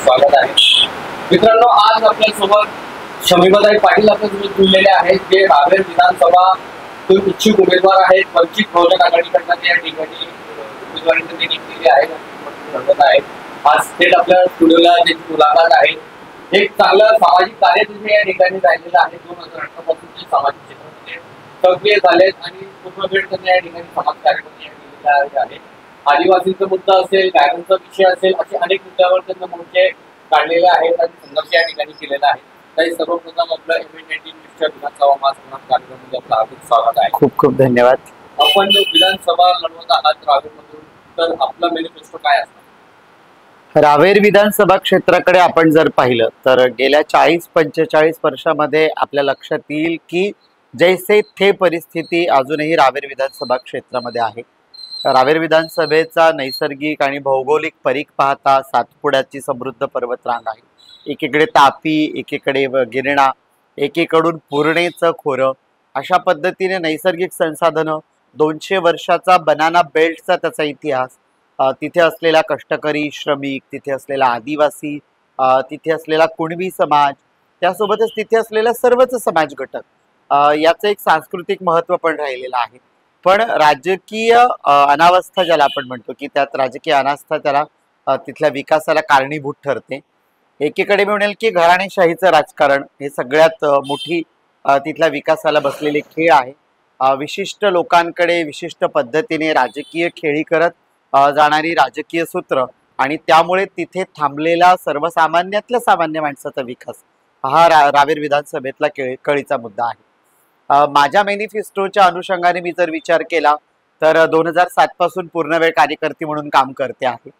स्वागत आहे. मित्रांनो, आज आपल्यासोबत शमीबाताई पाटील आपल्यासोबत जुळलेले आहेत, जे रावेर विधानसभातून इच्छुक उमेदवार आहेत. वंचित बहुजन आघाडीकडनं ते या ठिकाणी उमेदवारी त्यांनी घेतलेली आहे. आज थेट आपल्या स्टुडिओला त्याची मुलाखत आहे. एक चांगलं सामाजिक कार्य तिथे या ठिकाणी झालेलं आहे. 2018 पासून ते सामाजिक क्षेत्रामध्ये सक्रिय झालेत आणि पूर्ण वेळ त्यांनी या ठिकाणी समाजकार्य केलेलं आहे. आदिवासींचा मुद्दा असेल, गायांचा विषय असेल, असे अनेक मुद्द्यावर त्यांना मोर्चे काढलेले आहेत आणि संघर्ष या ठिकाणी केलेला आहे. तरी सर्वप्रथम आपलं MN19 मिस्टर विधानसभा महासंग्राम कार्यक्रमामध्ये आपलं हार्दिक स्वागत आहे. खूप खूप धन्यवाद. आपण विधानसभा लढवत आहात रावेरमधून, तर आपला मॅनिफेस्टो काय असणार? रावेर विधानसभा क्षेत्राकडे आपण जर पाहिलं तर गेल्या 40-45 वर्षामध्ये आपल्या लक्षात येईल की जैसे थे परिस्थिती अजूनही रावेर विधानसभा क्षेत्रामध्ये आहे. रावेर विधानसभेचा नैसर्गिक आणि भौगोलिक परीघ पाहता सातपुड्याची समृद्ध पर्वतरांग आहे. एकीकडे तापी, एकीकडे गिरणा, एकीकडून पूर्णेचं खोरं, अशा पद्धतीने नैसर्गिक संसाधनं, 200 वर्षाचा बनाना बेल्टचा त्याचा इतिहास, तिथे असलेला कष्टकरी श्रमिक, तिथे असलेला आदिवासी, तिथे असलेला कुणबी समाज, त्यासोबतच तिथे असलेला सर्वच समाज घटक, याचं एक सांस्कृतिक महत्त्व पण राहिलेलं आहे. पण राजकीय अनावस्था ज्याला आपण म्हणतो की त्यात राजकीय अनास्था त्याला तिथल्या विकासाला कारणीभूत ठरते. एकीकडे मी म्हणेल की घराणेशाहीचं राजकारण हे सगळ्यात मोठी तिथल्या विकासाला बसलेली खेळ आहे. विशिष्ट लोकांकडे विशिष्ट पद्धतीने राजकीय खेळी करत जाणारी राजकीय सूत्र आणि त्यामुळे तिथे थांबलेला सर्वसामान्यातल्या सामान्य माणसाचा विकास हा रावेर विधानसभेतला कळीचा मुद्दा आहे. माझ्या मॅनिफेस्टोच्या अनुषंगाने मी जर विचार केला तर 2007 पासून पूर्णवेळ कार्यकर्ती म्हणून काम करते आहे.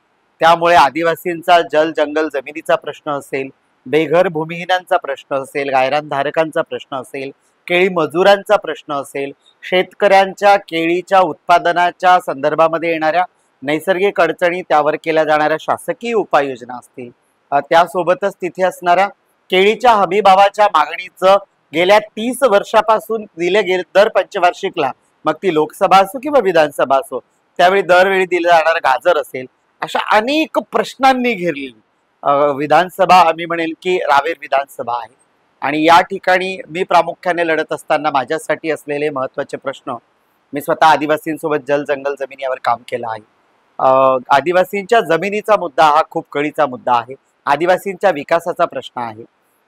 त्यामुळे आदिवासींचा जल जंगल जमिनीचा प्रश्न असेल, बेघर भूमिहीनांचा प्रश्न असेल, गायरानधारकांचा प्रश्न असेल, केळी मजुरांचा प्रश्न असेल, शेतकऱ्यांच्या केळीच्या उत्पादनाच्या संदर्भामध्ये येणाऱ्या नैसर्गिक अडचणी, त्यावर केल्या जाणाऱ्या शासकीय उपाययोजना असतील, त्यासोबतच तिथे असणाऱ्या केळीच्या हमीभावाच्या मागणीचं गेल्या 30 वर्षापासून दिले गेले दर पंचवार्षिकला, मग ती लोकसभा असो किंवा विधानसभा असो, त्यावेळी दरवेळी दिलं जाणारं गाजर असेल, अशा अनेक प्रश्नांनी घेरलेली विधानसभा मी म्हणेल की रावेर विधानसभा आहे. आणि या ठिकाणी मी प्रामुख्याने लढत असताना माझ्यासाठी असलेले महत्त्वाचे प्रश्न, मी स्वतः आदिवासींसोबत जल जंगल जमिनी यावर काम केलं आहे. आदिवासींच्या जमिनीचा मुद्दा हा खूप कळीचा मुद्दा आहे. आदिवासींच्या विकासाचा प्रश्न आहे.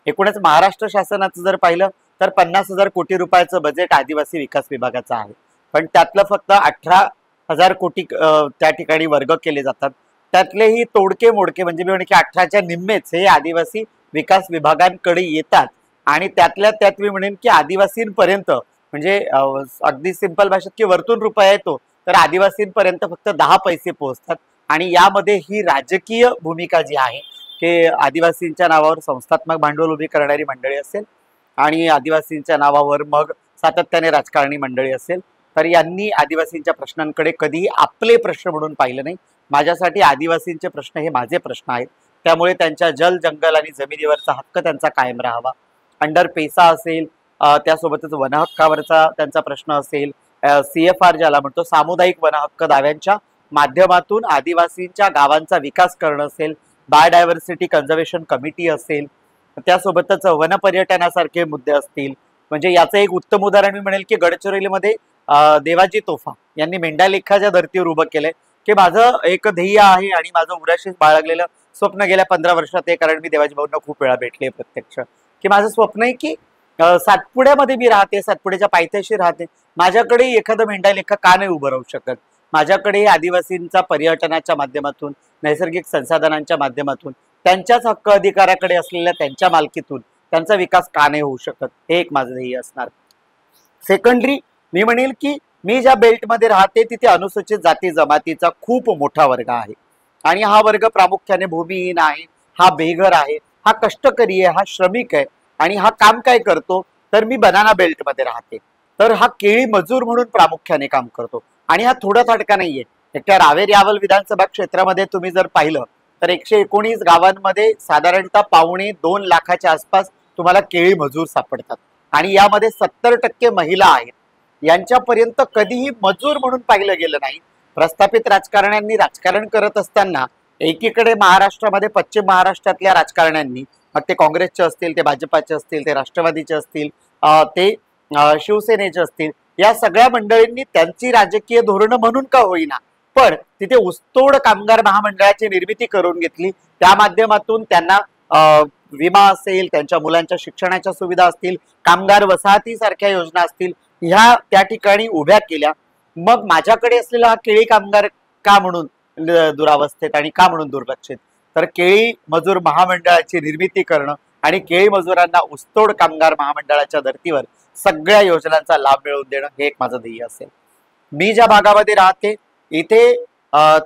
एकूणच महाराष्ट्र शासनाचं जर पाहिलं तर 50,000 कोटी रुपयाचं बजेट आदिवासी विकास विभागाचं आहे. पण त्यातलं फक्त 18,000 कोटी त्या ठिकाणी वर्ग केले जातात. त्यातलेही तोडके मोडके म्हणजे मी म्हणेन की 18च्या निम्मेच हे आदिवासी विकास विभागांकडे येतात. आणि त्यातल्या त्यात मी म्हणेन की आदिवासींपर्यंत म्हणजे अगदी सिंपल भाषेत की वरतून रुपया येतो तर आदिवासींपर्यंत फक्त 10 पैसे पोहोचतात. आणि यामध्ये ही राजकीय भूमिका जी आहे की आदिवासींच्या नावावर संस्थात्मक भांडवल उभी करणारी मंडळी असेल आणि आदिवासींच्या नावावर मग सातत्याने राजकारणी मंडळी असेल, तर यांनी आदिवासींच्या प्रश्नांकडे कधीही आपले प्रश्न म्हणून पाहिलं नाही. माझ्यासाठी आदिवासींचे प्रश्न हे माझे प्रश्न आहेत. त्यामुळे त्यांच्या जल जंगल आणि जमिनीवरचा हक्क त्यांचा कायम राहावा. अंडर पेसा असेल, त्यासोबतच वनहक्कावरचा त्यांचा प्रश्न असेल, CFR ज्याला म्हणतो सामुदायिक वनहक्क दाव्यांच्या माध्यमातून आदिवासींच्या गावांचा विकास करणं असेल, बायोडायव्हर्सिटी कन्झर्वेशन कमिटी असेल, त्यासोबतच वनपर्यटनासारखे मुद्दे असतील. म्हणजे याचं एक उत्तम उदाहरण मी म्हणेल की गडचिरोलीमध्ये देवाजी तोफा यांनी मेंढालेखाच्या धर्तीवर उभं केलंय की माझं एक ध्येय आहे आणि माझं उराशीच बाळगलेलं स्वप्न गेल्या 15 वर्षात आहे. कारण मी देवाजी भाऊंना खूप वेळा भेटले प्रत्यक्ष, की माझं स्वप्न आहे की सातपुड्यामध्ये मी राहते, सातपुड्याच्या पायथ्याशी राहते, माझ्याकडे एखादं मेंढालेखा का नाही उभं राहू शकत? माझ्याकडे आदिवासींचा पर्यटनाच्या माध्यमातून, नैसर्गिक संसाधनांच्या माध्यमातून, त्यांच्याच हक्क अधिकाराकडे असलेल्या त्यांच्या मालकीतून त्यांचा विकास का नाही होऊ शकत? हे एक माझं ध्येय असणार. सेकंडली मी म्हणेल की मी ज्या बेल्टमध्ये राहते तिथे अनुसूचित जाती जमातीचा खूप मोठा वर्ग आहे आणि हा वर्ग प्रामुख्याने भूमिहीन आहे, हा बेघर आहे, हा कष्टकरी आहे, हा श्रमिक आहे. आणि हा काम काय करतो तर मी बनाना बेल्टमध्ये राहते, तर हा केळी मजूर म्हणून प्रामुख्याने काम करतो. आणि हा थोडा थाटका नाहीये. एकट्या रावेर यावल विधानसभा क्षेत्रामध्ये तुम्ही जर पाहिलं तर 119 गावांमध्ये साधारणतः 1.25-2 लाखाच्या आसपास तुम्हाला केळी मजूर सापडतात. आणि यामध्ये 70% महिला आहेत. यांच्यापर्यंत कधीही मजूर म्हणून पाहिलं गेलं नाही. प्रस्थापित राजकारण्यांनी राजकारण करत असताना एकीकडे महाराष्ट्रामध्ये पश्चिम महाराष्ट्रातल्या राजकारण्यांनी, मग ते काँग्रेसचे असतील, ते भाजपाचे असतील, ते राष्ट्रवादीचे असतील, ते शिवसेनेचे असतील, या सगळ्या मंडळींनी त्यांची राजकीय धोरणं म्हणून का होईना पण तिथे ऊसतोड कामगार महामंडळाची निर्मिती करून घेतली. त्या माध्यमातून त्यांना विमा असेल, त्यांच्या मुलांच्या शिक्षणाच्या सुविधा असतील, कामगार वसाहती सारख्या योजना असतील, ह्या त्या ठिकाणी उभ्या केल्या. मग माझ्याकडे असलेला हा केळी कामगार का म्हणून दुरावस्थेत आणि का म्हणून दुर्लक्षित, तर केळी मजूर महामंडळाची निर्मिती करणं आणि केळी मजुरांना ऊसतोड कामगार महामंडळाच्या धर्तीवर सगळ्या योजनांचा लाभ मिळवून देणं हे एक माझं ध्येय असेल. मी ज्या भागामध्ये राहते इथे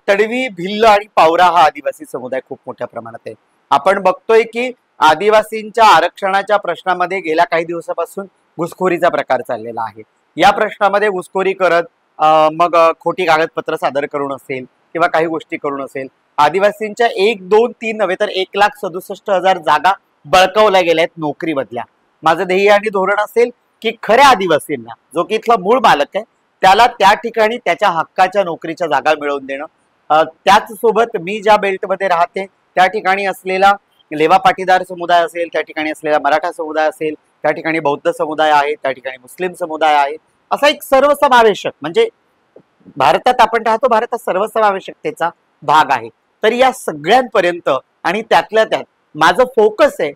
तडवी, भिल्ल आणि पावरा हा आदिवासी समुदाय खूप मोठ्या प्रमाणात आहे. आपण बघतोय की आदिवासींच्या आरक्षणाच्या प्रश्नामध्ये गेल्या काही दिवसापासून घुसखोरीचा प्रकार चाललेला आहे. या प्रश्नामध्ये घुसखोरी करत मग खोटी कागदपत्र सादर करून असेल किंवा काही गोष्टी करून असेल, आदिवासींच्या 1, 2, 3 नव्हे तर 1,67,000 जागा बळकावल्या गेल्या आहेत नोकरीमधल्या. माझं ध्येय आणि धोरण असेल की खऱ्या आदिवासींना, जो की इथला मूळ मालक आहे, त्याला त्या ठिकाणी त्याच्या हक्काच्या नोकरीच्या जागा मिळवून देणं. त्याच सोबत मी ज्या बेल्टमध्ये राहते त्या ठिकाणी असलेला लेवा पाटीदार समुदाय असेल, त्या ठिकाणी असलेला मराठा समुदाय असेल, त्या ठिकाणी बौद्ध समुदाय आहे, त्या ठिकाणी मुस्लिम समुदाय आहे, असा एक सर्वसमावेशक, म्हणजे भारतात आपण राहतो, भारतात सर्वसमावेशकतेचा भाग आहे. तर या सगळ्यांपर्यंत आणि त्यातल्या त्यात माझं फोकस आहे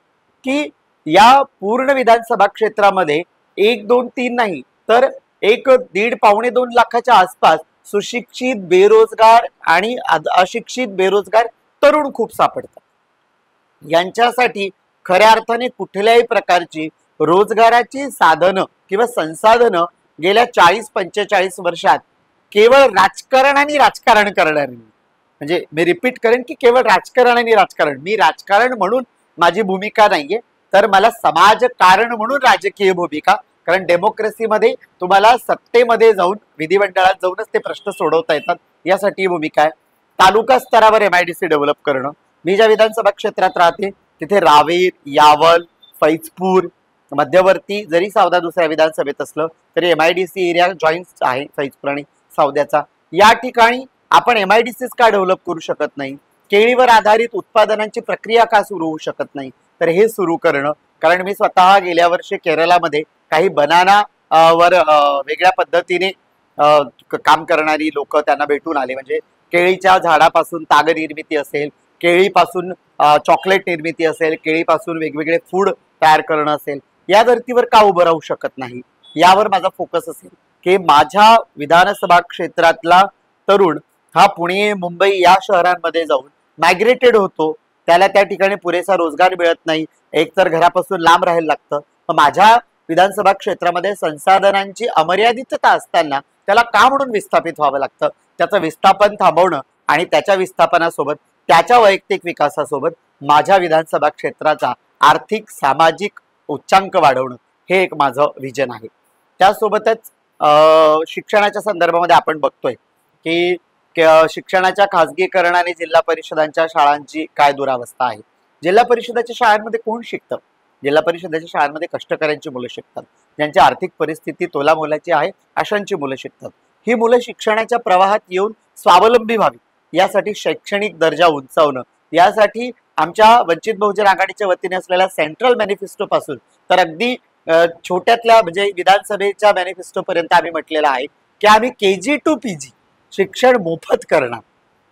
की या पूर्ण विधानसभा क्षेत्रामध्ये 1, 2, 3 नाही तर 1, 1.5, पावणे 2 लाखाच्या आसपास सुशिक्षित, बेरोजगार आणि अशिक्षित बेरोजगार तरुण खूप सापडतात. यांच्यासाठी खऱ्या अर्थाने कुठल्याही प्रकारची रोजगाराची साधनं किंवा संसाधनं गेल्या 40-45 वर्षात केवळ राजकारण आणि राजकारण करणारी, म्हणजे मी रिपीट करेन की केवळ राजकारण आणि राजकारण, मी राजकारण म्हणून माझी भूमिका नाहीये, तर मला समाजकारण म्हणून राजकीय भूमिका, कारण डेमोक्रेसीमध्ये तुम्हाला सत्तेमध्ये जाऊन विधिमंडळात जाऊनच ते प्रश्न सोडवता येतात, यासाठी ही भूमिका आहे. तालुका स्तरावर MIDC डेव्हलप करणं. मी ज्या विधानसभा क्षेत्रात राहते तिथे रावेर, यावल, फैजपूर, मध्यवर्ती जरी सावदा दुसऱ्या विधानसभेत असलं तरी MIDC एरिया जॉईंट आहे फैजपूर आणि सावद्याचा. या ठिकाणी आपण MIDCs का डेव्हलप करू शकत नाही, केळीवर आधारित उत्पादनांची प्रक्रिया का सुरू होऊ शकत नाही, तर हे सुरू करणं. कारण मी स्वतः गेल्या वर्षी केरळामध्ये काही बनाना वर वेगळ्या पद्धतीने काम करणारी लोक त्यांना भेटून आले. म्हणजे केळीच्या झाडापासून ताग निर्मिती असेल, केळीपासून चॉकलेट निर्मिती असेल, केळीपासून वेगवेगळे फूड तयार करणं असेल, या धर्तीवर का उभं राहू शकत नाही, यावर माझा फोकस असेल की माझ्या विधानसभा क्षेत्रातला तरुण हा पुणे, मुंबई या शहरांमध्ये जाऊन मायग्रेटेड होतो, त्याला त्या ठिकाणी पुरेसा रोजगार मिळत नाही, एकतर घरापासून लांब राहायला लागतं. माझ्या विधानसभा क्षेत्रामध्ये संसाधनांची अमर्यादितता असताना त्याला का म्हणून विस्थापित व्हावं लागतं. त्याचं विस्थापन थांबवणं आणि त्याच्या विस्थापनासोबत त्याच्या वैयक्तिक विकासासोबत माझ्या विधानसभा क्षेत्राचा आर्थिक सामाजिक उच्चांक वाढवणं हे एक माझं विजन आहे. त्यासोबतच शिक्षणाच्या संदर्भामध्ये आपण बघतोय की शिक्षणाच्या खाजगीकरणाने जिल्हा परिषदांच्या शाळांची काय दुरावस्था आहे. जिल्हा परिषदाच्या शाळांमध्ये कोण शिकतं? जिल्हा परिषदेच्या शाळांमध्ये कष्टकऱ्यांची मुलं शिकतात, ज्यांची आर्थिक परिस्थिती तोलामोलाची आहे अशांची मुलं शिकतात. ही मुलं शिक्षणाच्या प्रवाहात येऊन स्वावलंबी व्हावी यासाठी शैक्षणिक दर्जा उंचावणं, यासाठी आमच्या वंचित बहुजन आघाडीच्या वतीने असलेल्या सेंट्रल मॅनिफेस्टो पासून तर अगदी छोट्यातल्या म्हणजे विधानसभेच्या मॅनिफेस्टो पर्यंत आम्ही म्हटलेलं आहे की आम्ही KG to PG शिक्षण मोफत करणार.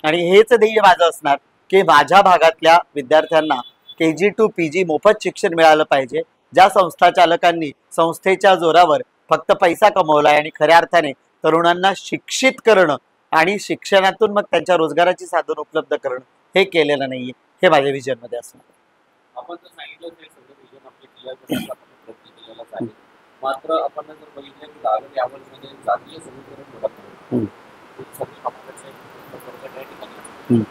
आणि हेच ध्येय माझं असणार की माझ्या भागातल्या विद्यार्थ्यांना KG to PG मोफत शिक्षण मिळालं पाहिजे. ज्या संस्था चालकांनी संस्थेच्या जोरावर फक्त पैसा कमवलाय आणि खऱ्या अर्थाने तरुणांना शिक्षित करणं आणि शिक्षणातून मग त्यांच्या रोजगाराची साधन उपलब्ध करणं हे केलेलं नाहीये, हे माझ्या विजन मध्ये असणार. आपण जर सांगितलं ते सगळं विजन आपले क्लिअर करण्याचा आपण प्रयत्न केलेलाच आहे. मात्र आपण जर बघितलं की रावेर यावलमध्ये जातीय समीकरण होत आहे,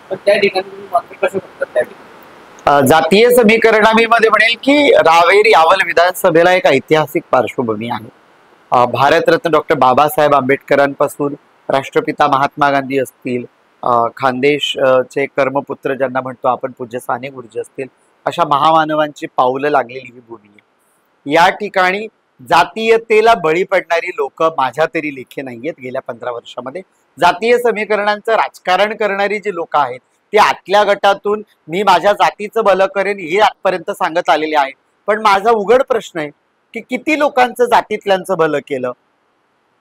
तर त्या ठिकाणी तुम्ही मात्र कसं करतात? त्या ठिकाणी जातीय समीकरणामध्ये म्हणेल की रावेर यावल विधानसभेला एक ऐतिहासिक पार्श्वभूमी आहे. भारतरत्न डॉक्टर बाबासाहेब आंबेडकरांपासून राष्ट्रपिता महात्मा गांधी असतील, खानदेशचे कर्मपुत्र ज्यांना म्हणतो आपण पूज्य साने गुरुजी असतील, अशा महामानवांची पावलं लागलेली ही भूमी आहे. या ठिकाणी जातीयतेला बळी पडणारी लोक माझ्या तरी लेखे नाहीयेत. गेल्या 15 वर्षामध्ये जातीय समीकरणांचं राजकारण करणारी जी लोक आहेत ती आतल्या गटातून मी माझ्या जातीचं भलं करेन हे आजपर्यंत सांगत आलेले आहे. पण माझा उघड प्रश्न आहे की किती लोकांचं जातीतल्यांचं भलं केलं.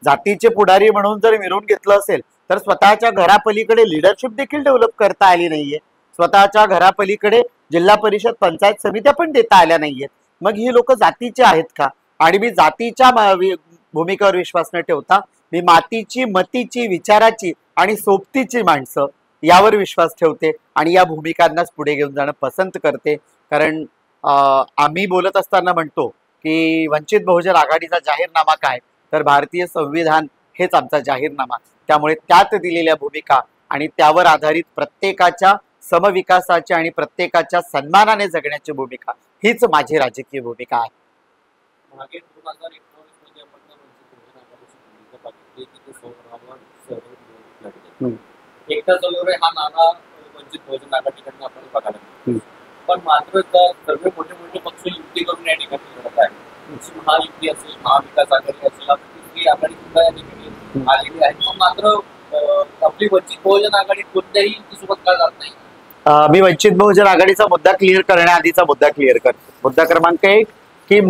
जातीचे पुढारी म्हणून जर मिरवून घेतलं असेल तर स्वतःच्या घरापलीकडे लिडरशिप देखील डेव्हलप करता आली नाहीये. स्वतःच्या घरापलीकडे जिल्हा परिषद पंचायत समित्या पण देता आल्या नाहीयेत. मग ही लोक जातीचे आहेत का? आणि मी जातीच्या भूमिकेवर विश्वास न ठेवता मी मातीची, मतीची, विचाराची आणि सोबतीची माणसं यावर विश्वास ठेवते आणि या भूमिकांनाच पुढे घेऊन जाणं पसंत करते. कारण आम्ही बोलत असताना म्हणतो की वंचित बहुजन आघाडीचा जाहीरनामा काय, तर भारतीय संविधान हेच आमचा जाहीरनामा. त्यामुळे त्यात दिलेल्या भूमिका आणि त्यावर आधारित प्रत्येकाच्या समविकासाची आणि प्रत्येकाच्या सन्मानाने जगण्याची भूमिका हीच माझी राजकीय भूमिका आहे. मागे 2019 मध्ये आपण वंचित बहुजन आघाडीची भूमिका पाहिली की ते सोमवारवर सर्व लढले. एकटा चलोरे हा नारा वंचित बहुजन आघाडीकडनं आपण बघायला मिळतो. पण मात्र सर्व मोठे मोठे पक्ष युती करून या ठिकाणी लढत आहेत. महायुती असेल, महाविकास आघाडी असेल, आपली आघाडी सुद्धा या ठिकाणी आलेली आहे. पण मात्र आपली वंचित बहुजन आघाडी कोणत्याही युतीसोबत का जात नाही? मी वंचित बहुजन आघाडीचा मुद्दा क्लिअर करण्याआधीचा मुद्दा क्लिअर करतो. मुद्दा क्रमांक 1 की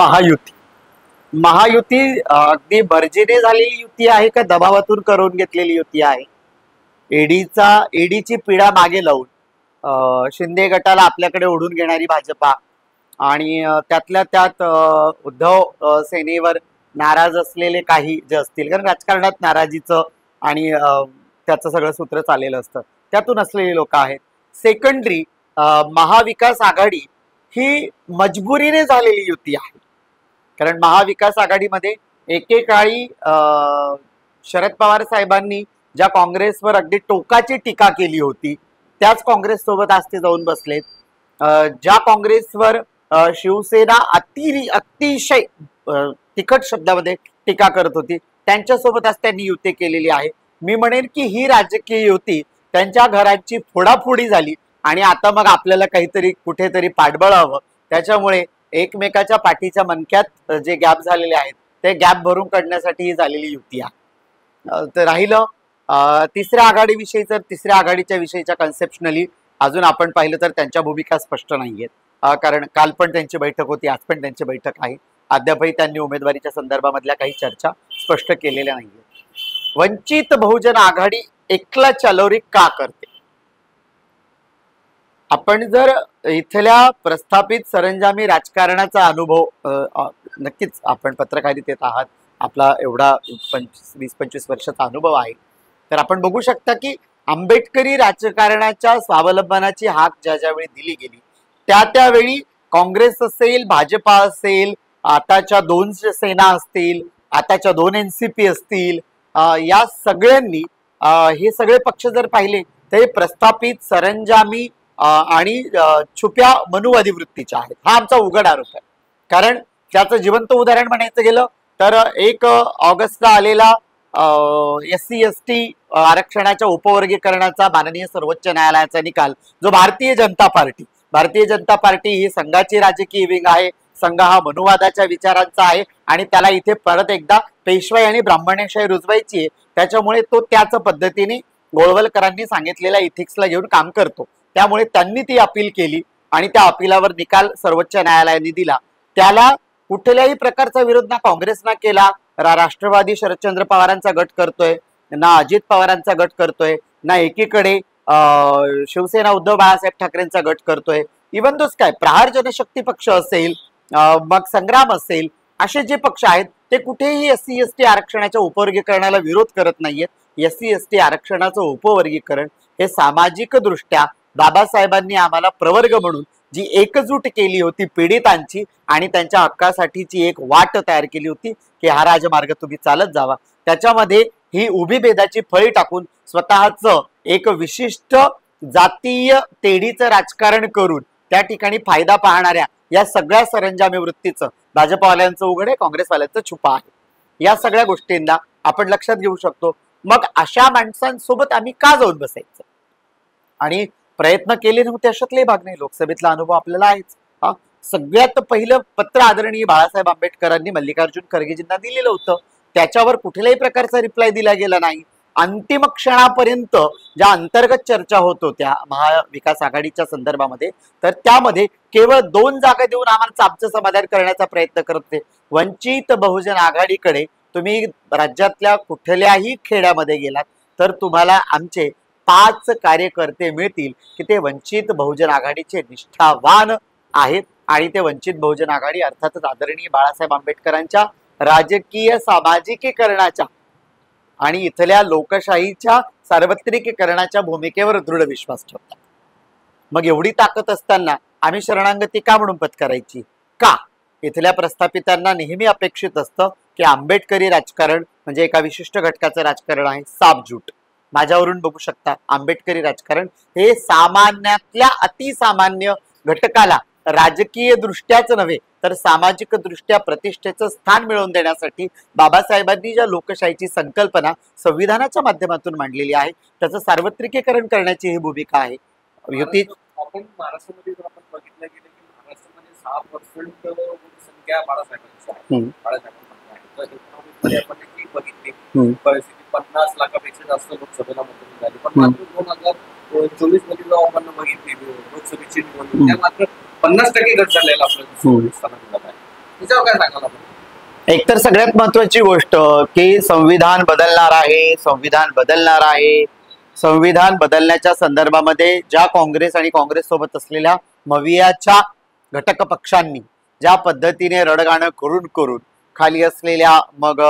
महायुती अगदी भरजीने झालेली युती आहे का दबावातून करून घेतलेली युती आहे? ईडीची पीडा मागे लावून शिंदे गटाला आपल्याकडे ओढून घेणारी भाजपा आणि त्यातल्या त्यात उद्धव सेनेवर नाराज असलेले काही जे असतील, कारण राजकारणात नाराजीचं आणि त्याचं सगळं सूत्र चाललेलं असतं, त्यातून असलेली लोक आहेत. सेकंडरी महाविकास आघाडी ही मजबुरीने झालेली युती आहे. कारण महाविकास आघाडीमध्ये एकेकाळी शरद पवार साहेबांनी ज्या काँग्रेसवर अगदी टोकाची टीका केली होती त्याच काँग्रेस सोबत आज ते जाऊन बसलेत. ज्या काँग्रेसवर शिवसेना अतिशय तिखट शब्दामध्ये टीका करत होती त्यांच्यासोबत आज त्यांनी युती केलेली आहे. मी म्हणेन की ही राजकीय युती त्यांच्या घरांची फोडाफोडी झाली आणि आता मग आपल्याला काहीतरी कुठेतरी पाठबळ हवं. त्याच्यामुळे एकमेकाच्या पाठीच्या मणक्यात जे गॅप झालेले आहेत ते गॅप भरून काढण्यासाठी ही झालेली युती आहे. तर राहिलं तिसऱ्या आघाडीविषयी, तर तिसऱ्या आघाडीच्या विषयीच्या कन्सेप्शनली अजून आपण पाहिलं तर त्यांच्या भूमिका स्पष्ट नाहीयेत. कारण काल पण त्यांची बैठक होती, आज पण त्यांची बैठक आहे. अद्यापही त्यांनी उमेदवारीच्या संदर्भामधल्या काही चर्चा स्पष्ट केलेल्या नाहीयेत. वंचित बहुजन आघाडी एकला चलोरी का करते? आपण जर इथल्या प्रस्थापित सरंजामी राजकारणाचा अनुभव, नक्कीच आपण पत्रकारितेत आहात, आपला एवढा 20-25 वर्षाचा अनुभव आहे, तर आपण बघू शकता की आंबेडकरी राजकारणाच्या स्वावलंबनाची हाक ज्या ज्यावेळी दिली गेली त्यावेळी काँग्रेस असेल, भाजपा असेल, आताच्या 2 सेना असतील, आताच्या 2 NCP असतील, या सगळ्यांनी हे सगळे पक्ष जर पाहिले तर हे प्रस्थापित सरंजामी आणि छुप्या मनुवादी वृत्तीच्या आहेत. हा आमचा उघड आरोप आहे. कारण त्याचं जिवंत उदाहरण म्हणायचं गेलं तर 1 ऑगस्टला आलेला SC ST आरक्षणाच्या उपवर्गीकरणाचा माननीय सर्वोच्च न्यायालयाचा निकाल, जो भारतीय जनता पार्टी ही संघाची राजकीय विंग आहे, संघ हा मनुवादाच्या विचारांचा आहे आणि त्याला इथे परत एकदा पेशवाई आणि ब्राह्मणशाही रुजवायची आहे. त्याच्यामुळे तो त्याच पद्धतीने गोळवलकरांनी सांगितलेल्या इथिक्सला घेऊन काम करतो. त्यामुळे त्यांनी ती अपील केली आणि त्या अपिलावर निकाल सर्वोच्च न्यायालयाने दिला. त्याला कुठल्याही प्रकारचा विरोध ना काँग्रेसना केला, राष्ट्रवादी शरदचंद्र पवारांचा गट करतोय, ना अजित पवारांचा गट करतोय, ना एकीकडे शिवसेना उद्धव बाळासाहेब ठाकरेंचा गट करतोय. इव्हन दोस काय प्रहार जनशक्ती पक्ष असेल, मग संग्राम असेल, असे जे पक्ष आहेत ते कुठेही SC ST आरक्षणाच्या उपवर्गीकरणाला विरोध करत नाहीयेत. SC ST आरक्षणाचं उपवर्गीकरण हे सामाजिक दृष्ट्या बाबासाहेबांनी आम्हाला प्रवर्ग म्हणून जी एकजूट केली होती पीडितांची आणि त्यांच्या हक्कासाठीची एक वाट तयार केली होती की हा राजमार्ग तुम्ही चालत जावा, त्याच्यामध्ये ही उभी भेदाची फळी टाकून स्वतःचं एक विशिष्ट जातीय तेढीचं राजकारण करून त्या ठिकाणी फायदा पाहणाऱ्या या सगळ्या सरंजामी वृत्तीचं भाजपवाल्यांचं उघड आहे, काँग्रेसवाल्यांचं छुपा आहे. या सगळ्या गोष्टींना आपण लक्षात घेऊ शकतो. मग अशा माणसांसोबत आम्ही का जाऊन बसायचं? आणि प्रयत्न केले नव्हते अशातले भाग नाही. लोकसभेतला अनुभव आपल्याला आहेच. सगळ्यात पहिलं पत्र आदरणीय बाळासाहेब आंबेडकरांनी मल्लिकार्जुन खरगेजींना दिलेलं होतं. त्याच्यावर कुठल्याही प्रकारचा रिप्लाय दिला गेला नाही. अंतिम क्षणापर्यंत ज्या अंतर्गत चर्चा होत होत्या महाविकास आघाडीच्या संदर्भामध्ये, तर त्यामध्ये केवळ 2 जागा देऊन आम्हाला आमचं समाधान करण्याचा प्रयत्न करत होते. वंचित बहुजन आघाडीकडे तुम्ही राज्यातल्या कुठल्याही खेड्यामध्ये गेलात तर तुम्हाला आमचे 5 कार्यकर्ते मिळतील की ते वंचित बहुजन आघाडीचे निष्ठावान आहेत आणि ते वंचित बहुजन आघाडी अर्थातच आदरणीय बाळासाहेब आंबेडकरांच्या राजकीय सामाजिकीकरणाच्या आणि इथल्या लोकशाहीच्या सार्वत्रिकीकरणाच्या भूमिकेवर दृढ विश्वास ठेवतात. मग एवढी ताकद असताना आम्ही शरणागती का म्हणून पत्करायची? का? इथल्या प्रस्थापितांना नेहमी अपेक्षित असतं की आंबेडकरी राजकारण म्हणजे एका विशिष्ट घटकाचं राजकारण आहे, सापजूट. माझ्यावरून बघू शकता, आंबेडकरी राजकारण हे सामान्यातल्या अतिसामान्य घटकाला राजकीय दृष्ट्याच नव्हे तर सामाजिक दृष्ट्या प्रतिष्ठेचं स्थान मिळवून देण्यासाठी बाबासाहेबांनी ज्या लोकशाहीची संकल्पना संविधानाच्या माध्यमातून मांडलेली आहे त्याचं सार्वत्रिकीकरण करण्याची ही भूमिका आहे. युती आपण महाराष्ट्रामध्ये जर आपण बघितलं गेलं की महाराष्ट्रामध्ये 6% लोकसंख्या बाळासाहेबांची आहे. बाळासाहेबांमध्ये आहे. तर आपण एक बघितली परिस्थिती 50 लाखापेक्षा जास्त लोकसभेला मतदान झाली. पण मात्र 2024 मध्ये जेव्हा आपण बघितली लोकसभेची निवडणूक त्या मात्र 50% घट झालेला आपल्याला त्याच्यावर काय सांगाल आपण? एकतर सगळ्यात महत्वाची गोष्ट की संविधान बदलणार आहे, संविधान बदलणार आहे. संविधान बदलण्याच्या संदर्भामध्ये ज्या काँग्रेस आणि काँग्रेस सोबत असलेल्या मवियाच्या घटक पक्षांनी ज्या पद्धतीने रडगाणं करून करून खाली असलेल्या मग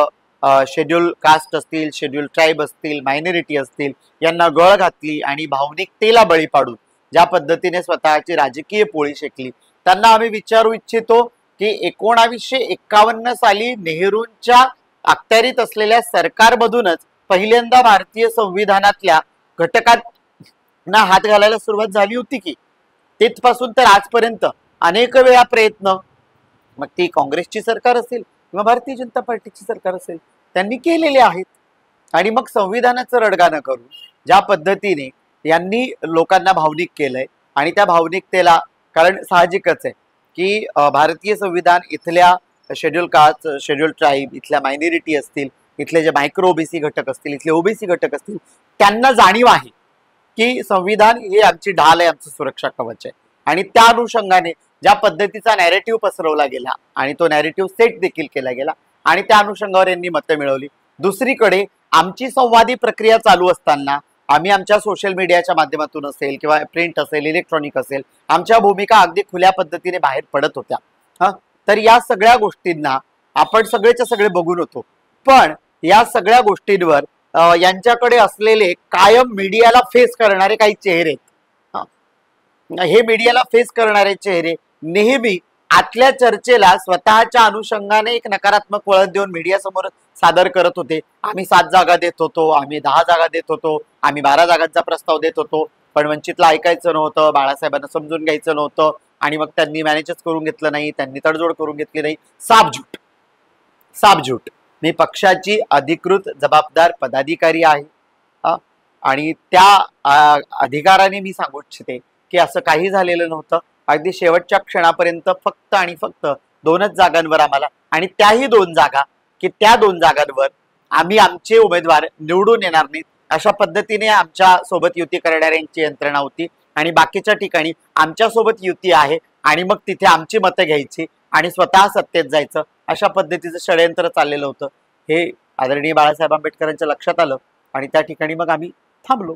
शेड्यूल कास्ट असतील, शेड्यूल ट्राईब असतील, मायनॉरिटी असतील यांना गळ घातली आणि भावनिकतेला बळी पाडून ज्या पद्धतीने स्वतःची राजकीय पोळी शेकली, त्यांना आम्ही विचारू इच्छितो की 1951 साली नेहरूंच्या अखत्यारीत असलेल्या सरकारमधूनच पहिल्यांदा भारतीय संविधानातल्या घटकांना हात घालायला सुरुवात झाली होती की तिथपासून तर आजपर्यंत अनेक वेळा प्रयत्न मग ती काँग्रेसची सरकार असेल किंवा भारतीय जनता पार्टीची सरकार असेल त्यांनी केलेले आहेत. आणि मग संविधानाचं रडगाणं करून ज्या पद्धतीने यांनी लोकांना भावनिक केलंय आणि त्या भावनिकतेला कारण साहजिकच आहे की भारतीय संविधान इथल्या शेड्यूल कास्ट, शेड्यूल ट्राईब, इथल्या मायनॉरिटी असतील, इथले जे मायक्रो ओबीसी घटक असतील, इथले ओबीसी घटक असतील त्यांना जाणीव आहे की संविधान हे आमची ढाल आहे, आमचं सुरक्षा कवच आहे. आणि त्या अनुषंगाने ज्या पद्धतीचा नॅरेटिव्ह पसरवला गेला आणि तो नॅरेटिव्ह सेट देखील केला गेला आणि त्या अनुषंगावर यांनी मतं मिळवली. दुसरीकडे आमची संवादी प्रक्रिया चालू असताना आम्ही आमच्या सोशल मीडियाच्या माध्यमातून असेल किंवा प्रिंट असेल, इलेक्ट्रॉनिक असेल, आमच्या भूमिका अगदी खुल्या पद्धतीने बाहेर पडत होत्या. तर या सगळ्या गोष्टींना आपण सगळेच्या सगळे बघून होतो. पण या सगळ्या गोष्टींवर यांच्याकडे असलेले कायम मीडियाला फेस करणारे काही चेहरे, हे मीडियाला फेस करणारे चेहरे नेहमी आतल्या चर्चेला स्वतःच्या अनुषंगाने एक नकारात्मक वळण देऊन मीडिया समोर सादर करत होते. आम्ही 7 जागा देत होतो, आम्ही 10 जागा देत होतो, आम्ही 12 जागांचा प्रस्ताव देत होतो, पण वंचितला ऐकायचं नव्हतं, बाळासाहेबांना समजून घ्यायचं नव्हतं आणि मग त्यांनी मॅनेजच करून घेतलं नाही, त्यांनी तडजोड करून घेतली नाही. सापझूट, सापझूट. मी पक्षाची अधिकृत जबाबदार पदाधिकारी आहे आणि त्या अधिकाराने मी सांगू इच्छिते की असं काही झालेलं नव्हतं. अगदी शेवटच्या क्षणापर्यंत फक्त आणि फक्त 2च जागांवर आम्हाला, आणि त्याही 2 जागा की त्या 2 जागांवर आम्ही आमचे उमेदवार निवडून येणार नाहीत अशा पद्धतीने आमच्या सोबत युती करणाऱ्यांची यंत्रणा होती आणि बाकीच्या ठिकाणी आमच्या सोबत युती आहे आणि मग तिथे आमची मतं घ्यायची आणि स्वतः सत्तेत जायचं अशा पद्धतीचं षडयंत्र चाललेलं होतं. हे आदरणीय बाळासाहेब आंबेडकरांच्या लक्षात आलं आणि त्या ठिकाणी मग आम्ही थांबलो.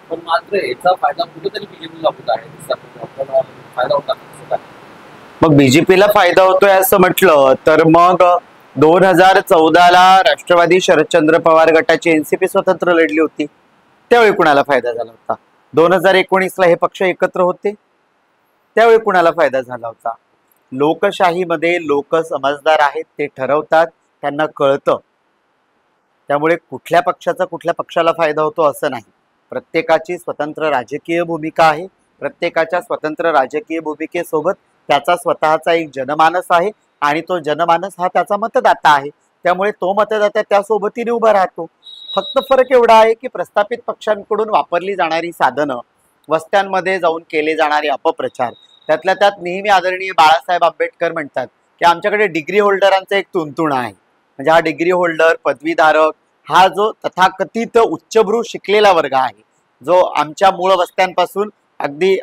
पण मात्र याचा फायदा कुठेतरी बीजेपीला होत आहे, फायदा होता. मग बीजेपीला फायदा होतोय असं म्हटलं तर मग 2014ला राष्ट्रवादी शरदचंद्र पवार गटाची एनसीपी स्वतंत्र लढली होती, त्यावेळी कुणाला फायदा झाला होता? 2019ला हे पक्ष एकत्र होते, त्यावेळी कुणाला फायदा झाला होता? लोकशाहीमध्ये लोक समजदार आहेत, ते ठरवतात, त्यांना कळतं. त्यामुळे कुठल्या पक्षाचा कुठल्या पक्षाला फायदा होतो असं नाही. प्रत्येकाची स्वतंत्र राजकीय भूमिका आहे, प्रत्येकाच्या स्वतंत्र राजकीय भूमिकेसोबत त्याचा स्वतःचा एक जनमानस आहे आणि तो जनमानस हा त्याचा मतदाता आहे. त्यामुळे तो मतदाता त्या सोबतीने उभा राहतो. फक्त फरक एवढा आहे की प्रस्थापित पक्षांकडून वापरली जाणारी साधनं वस्त्यांमध्ये जाऊन केले जाणारे अपप्रचार, त्यातल्या त्यात नेहमी आदरणीय बाळासाहेब आंबेडकर म्हणतात की आमच्याकडे डिग्री होल्डरांचा एक तुणतुणा आहे. म्हणजे हा डिग्री होल्डर, पदवीधारक, हा जो तथाकथित उच्चभ्रू शिकलेला वर्ग आहे, जो आमच्या मूळ वस्त्यांपासून अगदी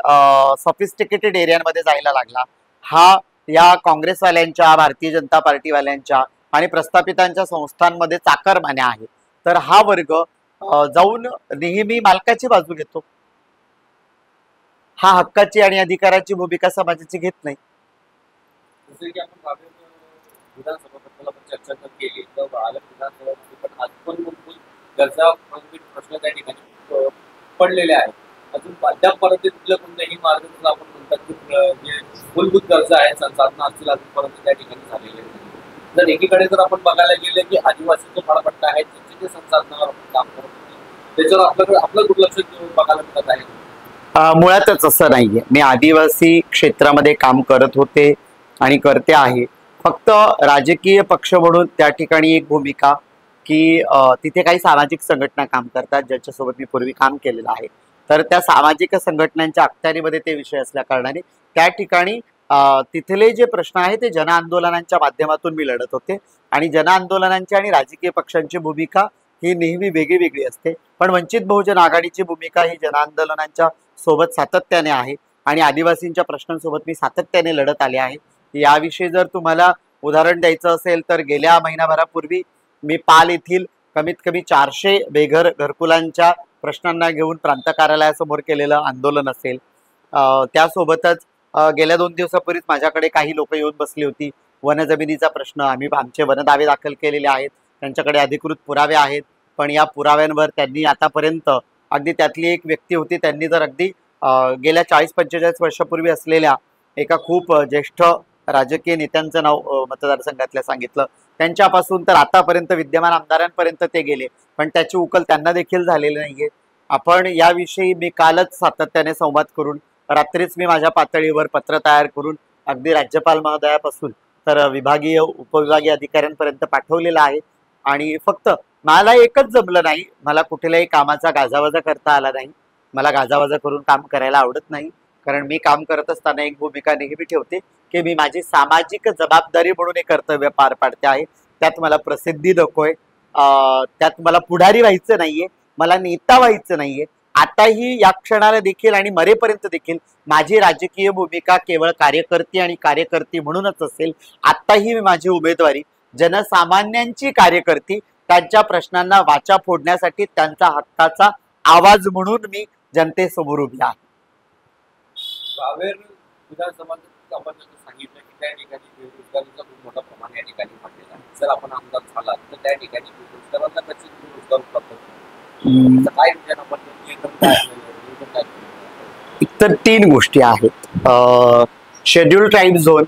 सॉफिस्टिकेटेड एरियांमध्ये जायला लागला, हा या काँग्रेसवाल्यांच्या, भारतीय जनता पार्टीवाल्यांच्या आणि प्रस्थापितांच्या संस्थांमध्ये चाकरमान्या आहे. तर हा वर्ग जाऊन नेहमी मालकाची बाजू घेतो. हा हक्काची आणि अधिकाराची भूमिका समाजाची घेत नाही. जसे की आपण रावेर विधानसभाबद्दल आपण चर्चा जर केली तर रावेर विधानसभामध्ये पण आज पण मूलभूत गरजा प्रश्न त्या ठिकाणी पडलेले आहेत. अजून अद्यापपर्यंत तिथलं कोणत्याही मार्ग आपण म्हणतात की जे मूलभूत गरजा आहेत, संसाधनं असतील अजूनपर्यंत त्या ठिकाणी झालेले नाही. जर एकीकडे जर आपण बघायला गेले की आदिवासी जो फळापट्टा आहे त्यांचे जे संसाधनावर आपण काम करत होते त्याच्यावर आपलं दुर्लक्ष बघायला मिळत आहे. मुळातच असं नाहीये. मी आदिवासी क्षेत्रामध्ये काम करत होते आणि करते आहे. फक्त राजकीय पक्ष म्हणून त्या ठिकाणी एक भूमिका की तिथे काही सामाजिक संघटना काम करतात ज्यांच्यासोबत मी पूर्वी काम केलेलं आहे. तर त्या सामाजिक संघटनांच्या अखत्यारीमध्ये ते विषय असल्या कारणाने त्या ठिकाणी तिथले जे प्रश्न आहेत ते जनआंदोलनांच्या माध्यमातून मी लढत होते. आणि जनआंदोलनांची आणि राजकीय पक्षांची भूमिका ही नेहमी वेगळी वेगळी असते. पण वंचित बहुजन आघाडीची भूमिका ही जनआंदोलनांच्या सोबत सातत्याने आहे आणि आदिवासींच्या प्रश्नांसोबत मी सातत्याने लढत आले आहे. याविषयी जर तुम्हाला उदाहरण द्यायचं असेल तर गेल्या महिनाभरापूर्वी मी पाल येथील कमीत कमी 400 बेघर घरकुलांच्या प्रश्नांना घेऊन प्रांत कार्यालयासमोर केलेलं आंदोलन असेल. त्यासोबतच गेल्या 2 दिवसापूर्वीच माझ्याकडे काही लोक येऊन बसली होती. वनजमिनीचा प्रश्न, आम्ही आमचे वनदावे दाखल केलेले आहेत, त्यांच्याकडे अधिकृत पुरावे आहेत, पण या पुराव्यांवर त्यांनी आतापर्यंत अगदी त्यातली एक व्यक्ती होती, त्यांनी जर अगदी गेल्या 40-45 वर्षापूर्वी असलेल्या एका खूप ज्येष्ठ राजकीय नेत्यांचं नाव मतदारसंघातल्या सांगितलं. त्यांच्यापासून तर आतापर्यंत विद्यमान आमदारांपर्यंत ते गेले, पण त्याची उकल त्यांना देखील झालेली नाहीये. आपण याविषयी मी कालच सातत्याने संवाद करून, रात्रीच मी माझ्या पातळीवर पत्र तयार करून अगदी राज्यपाल महोदयापासून तर विभागीय उपविभागीय अधिकाऱ्यांपर्यंत पाठवलेलं आहे. आणि फक्त मला एकच जमलं नाही, मला कुठल्याही कामाचा गाजावाजा करता आला नाही. मला गाजावाजा करून काम करायला आवडत नाही, कारण मी काम करत असताना एक भूमिका नेहमी ठेवते की मी माझी सामाजिक जबाबदारी म्हणून एक कर्तव्य पार पाडते आहे. त्यात मला प्रसिद्धी नकोय, त्यात मला पुढारी व्हायचं नाहीये, मला नेता व्हायचं नाहीये. आताही या क्षणाला देखील आणि मरेपर्यंत देखील माझी राजकीय भूमिका केवळ कार्यकर्ती आणि कार्यकर्ती म्हणूनच असेल. आताही मी माझी उमेदवारी जनसामान्यांची कार्यकर्ती, त्यांच्या प्रश्नांना वाचा फोडण्यासाठी, त्यांचा हक्काचा आवाज म्हणून मी जनतेसमोर उभी आहे. रावेर विधानसभा आपण सांगितलं की त्या ठिकाणी बेरोजगारीचा खूप मोठा प्रमाण या ठिकाणी वाढलेला आहे. जर आपण आमदार झाला तर त्या ठिकाणी बेरोजगारांना कसे रोजगार उपलब्ध होईल, काय विचार आपण इतर 3 गोष्टी आहेत. शेड्यूल ट्राईब झोन,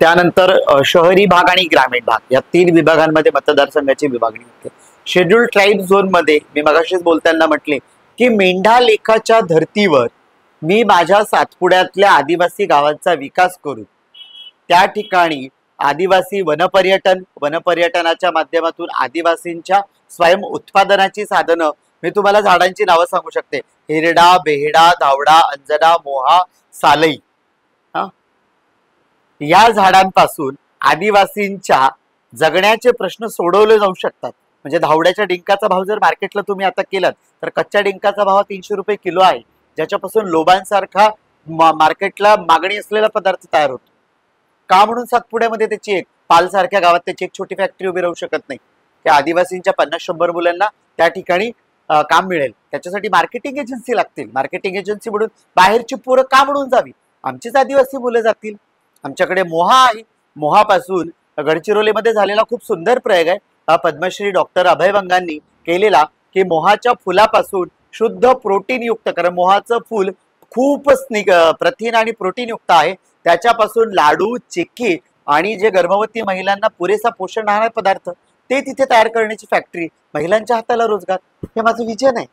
त्यानंतर शहरी भाग आणि ग्रामीण भाग, या 3 विभागांमध्ये मतदारसंघाची विभागणी होते. शेड्यूल ट्राईब झोन मध्ये मी मगाशीच बोलताना म्हटले की मेंढा लेखाच्या धर्तीवर मी माझ्या सातपुड्यातल्या आदिवासी गावांचा विकास करून त्या ठिकाणी आदिवासी वनपर्यटनाच्या माध्यमातून आदिवासींच्या स्वयं उत्पादनाची साधनं, मी तुम्हाला झाडांची नावं सांगू शकते, हिरडा, बेहडा, धावडा, अंजना, मोहा, सालई, या झाडांपासून आदिवासींच्या जगण्याचे प्रश्न सोडवले जाऊ शकतात. म्हणजे धावड्याच्या डिंकाचा भाव जर मार्केटला तुम्ही आता केलात तर कच्च्या डिंकाचा भाव 300 रुपये किलो आहे, ज्याच्यापासून लोबांसारखा मार्केटला मागणी असलेला पदार्थ तयार होतो. का म्हणून सातपुड्यामध्ये त्याची एक, पालसारख्या गावात त्याची एक छोटी फॅक्टरी उभी राहू शकत नाही? त्या आदिवासींच्या 50-100 मुलांना त्या ठिकाणी काम मिळेल, त्याच्यासाठी मार्केटिंग एजन्सी लागतील. मार्केटिंग एजन्सी म्हणून बाहेरची पोरं का म्हणून जावी? आमचीच आदिवासी मुलं जातील. आमच्याकडे मोहा आहे, मोहापासून गडचिरोलीमध्ये झालेला खूप सुंदर प्रयोग आहे पद्मश्री डॉक्टर अभय वंगांनी केलेला, की मोहाच्या फुलापासून शुद्ध प्रोटीन युक्त, कारण मोहाचं फूल खूपच प्रथिन आणि प्रोटीन युक्त आहे, त्याच्यापासून लाडू, चिक्की आणि जे गर्भवती महिलांना पुरेसा पोषण आहार पदार्थ ते तिथे तयार करण्याची फॅक्टरी, महिलांच्या हाताला रोजगार, हे माझं विजन आहे.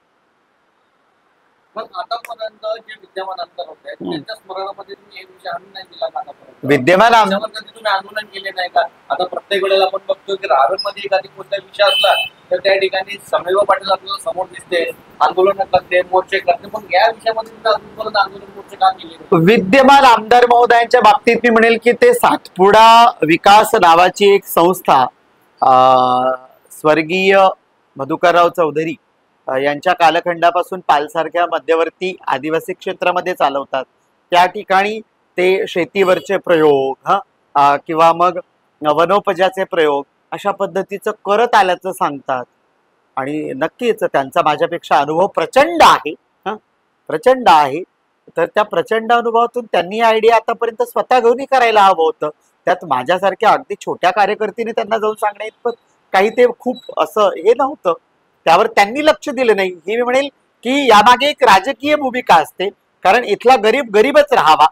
पण आतापर्यंत जे विद्यमान आमदार होते त्यांच्या स्मरणामध्ये तुम्ही एक विषय आणून नाही दिला का आतापर्यंत? विद्यमान तुम्ही आंदोलन केले नाही का? आता प्रत्येक वेळेला आपण बघतो की रावेरमध्ये एखादी कोणता विषय असला तर त्या ठिकाणी समीर पाटील आपल्याला समोर दिसते, आंदोलन करते, मोर्चे करते, पण या विषयामध्ये तुम्ही अजूनपर्यंत आंदोलन मोर्चे का केले? विद्यमान आमदार महोदयांच्या बाबतीत मी म्हणेल की ते सातपुडा विकास नावाची एक संस्था स्वर्गीय मधुकरराव चौधरी यांच्या कालखंडापासून पालसारख्या मध्यवर्ती आदिवासी क्षेत्रामध्ये चालवतात. त्या ठिकाणी ते शेतीवरचे प्रयोग किंवा मग वनोपजाचे प्रयोग अशा पद्धतीचं करत आल्याचं सांगतात. आणि नक्कीच त्यांचा माझ्यापेक्षा अनुभव प्रचंड आहे, प्रचंड आहे. तर त्या प्रचंड अनुभवातून त्यांनी आयडिया आतापर्यंत स्वतः घेऊन करायला हवं होतं. त्यात माझ्यासारख्या अगदी छोट्या कार्यकर्त्याने त्यांना जाऊन सांगण्या इतपत काही ते खूप असं हे नव्हतं. त्यावर त्यांनी लक्ष दिलं नाही. हे मी म्हणेल की यामागे एक राजकीय भूमिका असते, कारण इथला गरीब गरीबच राहावा.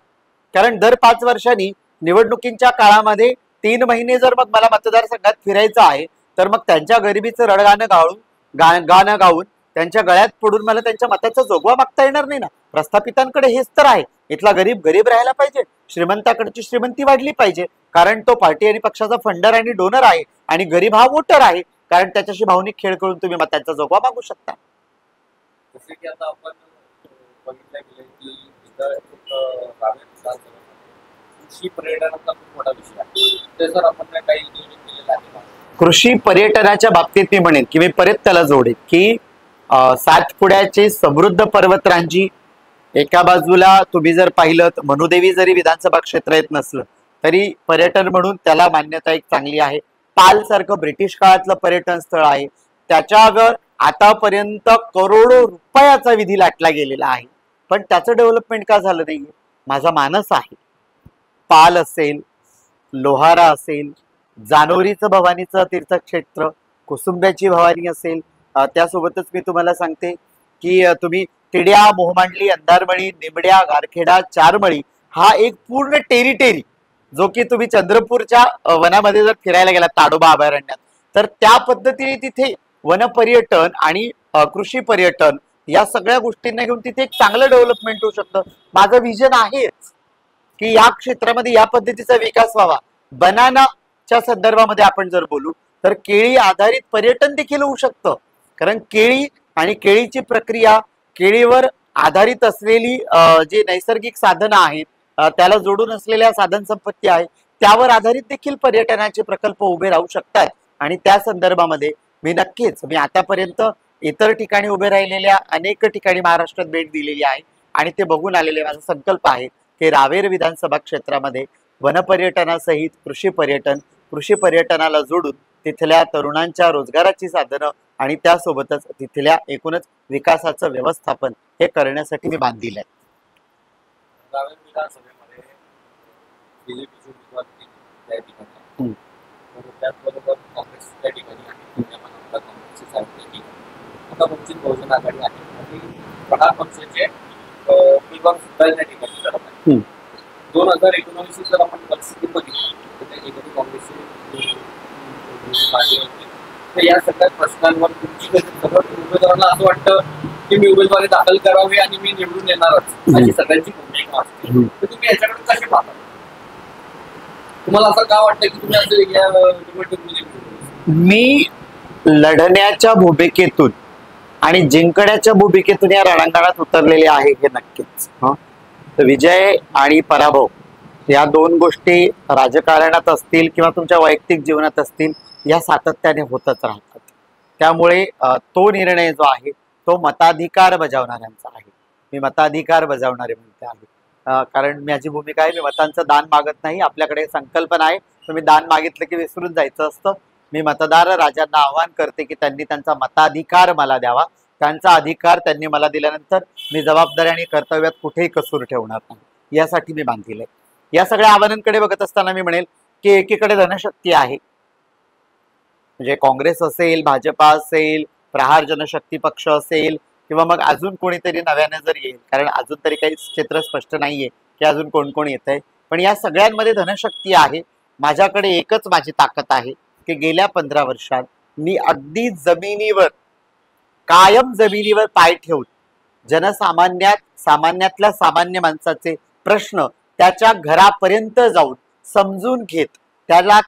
कारण दर 5 वर्षांनी निवडणुकींच्या काळामध्ये 3 महिने जर मग मला मतदारसंघात फिरायचं आहे, तर मग त्यांच्या गरिबीचं रडगाणं गाणं गाऊन त्यांच्या गळ्यात पडून मला त्यांच्या मताचा जोगवा मागता येणार नाही ना. प्रस्थापितांकडे हेच तर आहे, इथला गरीब गरीब राहायला पाहिजे, श्रीमंताकडची श्रीमंती वाढली पाहिजे, कारण तो पार्टी आणि पक्षाचा फंडर आणि डोनर आहे, आणि गरीब हा वोटर आहे, कारण त्याच्याशी भावनिक खेळ करून तुम्ही मतांचा जोगवा मागू शकता. जसे की आता आपण बघितलं गेलं की इथं एक कृषी पर्यटनाचा खूप मोठा विषय आहे, ते सर आपण काही नियोजन केलेलं आहे का? कृषी पर्यटनाच्या बाबतीत मी म्हणेन की मी परत त्याला जोडेन की सातपुड्याचे समृद्ध पर्वतरांजी एका बाजूला तुम्ही जर पाहिलं, मनुदेवी जरी विधानसभा क्षेत्र येत नसलं तरी पर्यटन म्हणून त्याला मान्यता एक चांगली आहे. पाल सारखं ब्रिटिश काळातलं पर्यटन स्थळ आहे, त्याच्यावर आतापर्यंत करोडो रुपयाचा विधी लाटला गेलेला आहे, पण त्याचं डेव्हलपमेंट का झालं नाही माझा मानस आहे. पाल असेल, लोहारा असेल, जानोरीचं भवानीचं तीर्थक्षेत्र, कुसुंब्याची भवानी असेल, त्यासोबतच मी तुम्हाला सांगते की तुम्ही तिड्या, मोहमांडली, अंधारमळी, निमड्या, गारखेडा, चारमळी हा एक पूर्ण टेरिटरी जो की तुम्ही चंद्रपूरच्या वनामध्ये जर फिरायला गेला ताडोबा अभयारण्यात, तर त्या पद्धतीने तिथे वनपर्यटन आणि कृषी पर्यटन या सगळ्या गोष्टींना घेऊन तिथे एक चांगलं डेव्हलपमेंट होऊ शकतं. माझं विजन आहेच की या क्षेत्रामध्ये या पद्धतीचा विकास व्हावा. बनानाच्या संदर्भामध्ये आपण जर बोलू तर केळी आधारित पर्यटन देखील होऊ शकतं, कारण केळी आणि केळीची प्रक्रिया, केळीवर आधारित असलेली जे नैसर्गिक साधनं आहेत, त्याला जोडून असलेल्या साधन संपत्ती आहे, त्यावर आधारित देखील पर्यटनाचे प्रकल्प उभे राहू शकतात. आणि त्या संदर्भामध्ये मी आतापर्यंत इतर ठिकाणी उभे राहिलेल्या अनेक ठिकाणी महाराष्ट्रात भेट दिलेली आहे आणि ते बघून आलेले. माझा संकल्प आहे की रावेर विधानसभा क्षेत्रामध्ये वनपर्यटनासहित कृषी पर्यटनाला जोडून तिथल्या तरुणांच्या रोजगाराची साधनं आणि त्यासोबतच तिथल्या एकूणच विकासाचं व्यवस्थापन हे करण्यासाठी मी बांधील आहे. रावेर विधानसभेमध्ये बीजेपीची उमेदवारी त्या ठिकाणी, त्याचबरोबर काँग्रेस त्या ठिकाणी आहे, काँग्रेसचे साहित्य आता वंचित बहुजन आघाडी आहे आणि प्रहार पक्षाचे उमेदवार सुद्धा त्या ठिकाणी करत आहे. 2019 जर आपण परिस्थिती बघितली तर त्या ठिकाणी काँग्रेसचे तर या सगळ्या प्रश्नांवर तुमची कशी सगळं उमेदवारांना असं वाटतं की मी उमेदवारी दाखल करावी आणि मी निवडून येणारच अशी सगळ्यांची भूमिका असते, तर तुम्ही याच्याकडे कसे पाहता? तुम्हाला असं का वाटतं की तुम्ही असं या निवडणुकीमध्ये? मी लढण्याच्या भूमिकेतून आणि जिंकण्याच्या भूमिकेतून या रणांगणात उतरलेले आहे हे नक्कीच. तर विजय आणि पराभव या 2 गोष्टी राजकारणात असतील किंवा तुमच्या वैयक्तिक जीवनात असतील, या सातत्याने होतच राहतात. त्यामुळे तो निर्णय जो आहे तो मताधिकार बजावणाऱ्यांचा आहे. मी मताधिकार बजावणारे म्हणते आहे, कारण माझी भूमिका आहे, मी मतांचं दान मागत नाही. आपल्याकडे संकल्पना आहे, तुम्ही दान मागितलं की विसरून जायचं असतं. मी मतदार राजांना आवाहन करते की त्यांनी त्यांचा मताधिकार मला द्यावा. त्यांचा अधिकार त्यांनी मला दिल्यानंतर मी जबाबदारी आणि कर्तव्यात कुठेही कसूर ठेवणार नाही, यासाठी मी बांधील आहे. या सगळ्या आव्हानांकडे बघत असताना मी म्हणेल की एकीकडे धनशक्ती आहे, म्हणजे काँग्रेस असेल, भाजपा असेल, प्रहार जनशक्ती पक्ष असेल किंवा मग अजून कोणीतरी नव्याने जर येईल, कारण अजून तरी काही क्षेत्र स्पष्ट नाहीये की अजून कोण कोण येत आहे, पण या सगळ्यांमध्ये धनशक्ती आहे. माझ्याकडे एकच माझी ताकद आहे की गेल्या 15 वर्षात मी अगदी कायम जमिनीवर पाय ठेवून सामान्यातल्या सामान्य माणसाचे प्रश्न त्याच्या घरापर्यंत जाऊन समजून घेत त्याला